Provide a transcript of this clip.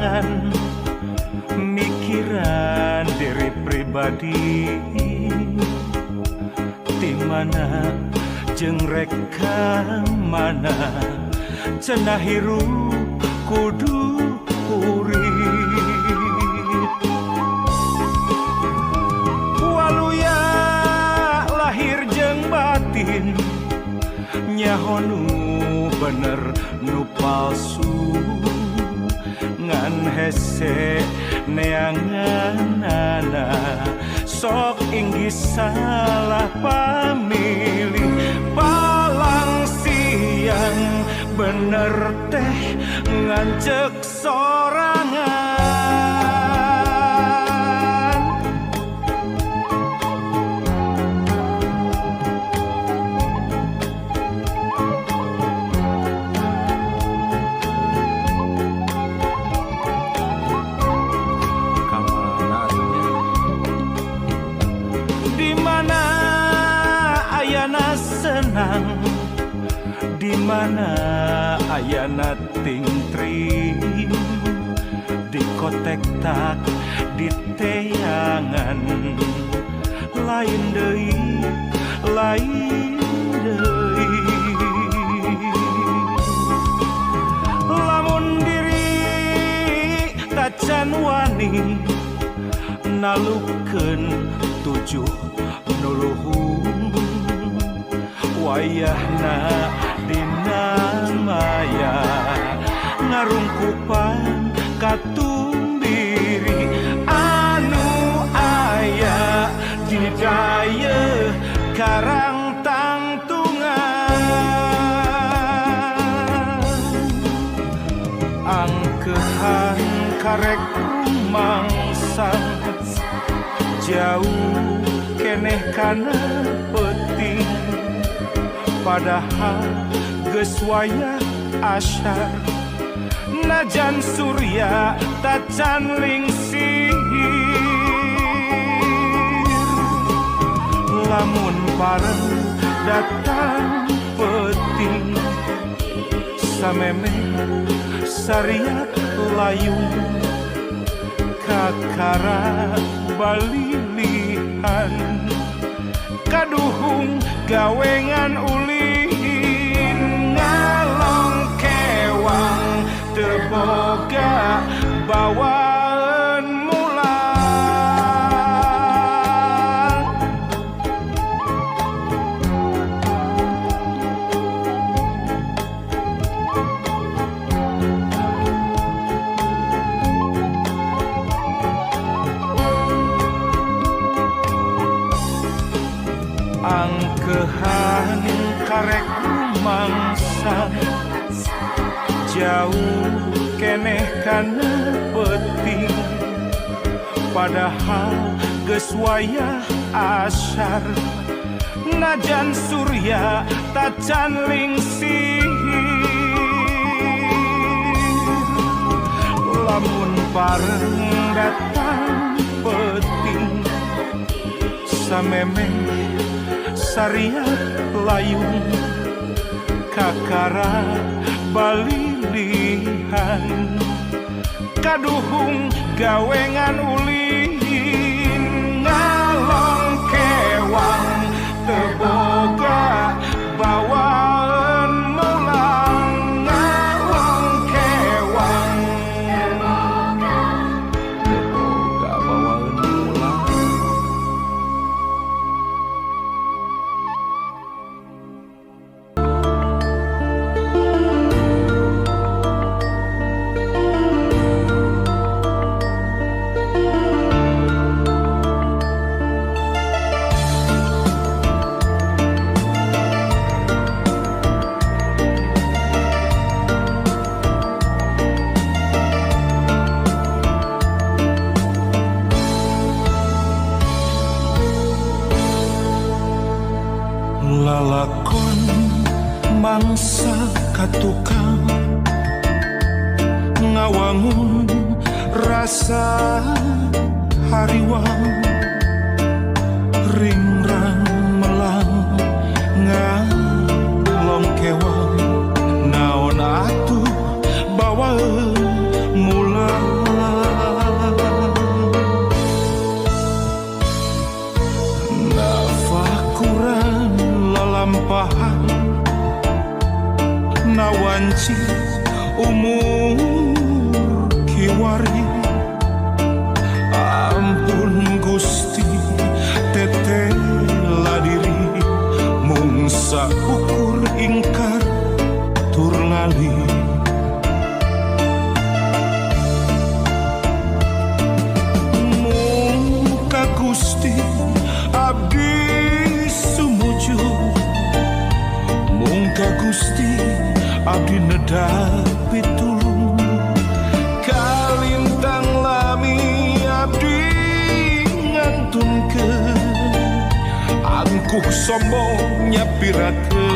sorangan mikiran diri pribadi timana jeung reka mana cenah hirup kudu urip waluya lahir jeung batin nyaho nu bener nu palsu ngan hese neanganana sok inggih salah pamilih palang siang bener teh ngancek sorangan di mana ayana tingtring di kotek tak di teangan lain deui lamun diri tacan wani nalukeun tujuh nuluhung wayahna dina maya ngarungkupan katumbiri anu aya di daya karang tangtungan angkehan karek rumangsang jauh keneh kana penting padahal geus wayah asyar najan surya tacan lingsir lamun pareng datang penting sameme sariat layung kakara balilihan kaduhung gawengan ulin ngalong kewang teboga bawaan mulang angkehan karek rumangsa jauh keneh kana penting padahal geus wayah asyar najan surya tacan lingsir lamun pareng datang penting sameme sariat layung kakara balilihan kaduhung gawengan ulin ngalong kewang teboga bawaan mulang ngalong kewang teboga bawaan mulang lalakon mangsa katukang ngawangun rasa hariwang ringrang melang ngalong kewang naon atuh bawa mulang mari. Ampun Gusti tetela diri mung saukur ingkar tur lali. Mung ka Gusti abdi sumujud, mung ka Gusti abdi nedapi tulung. Kalintang lami abdi ngantunkeun, angkuh sombong nyapirakeun.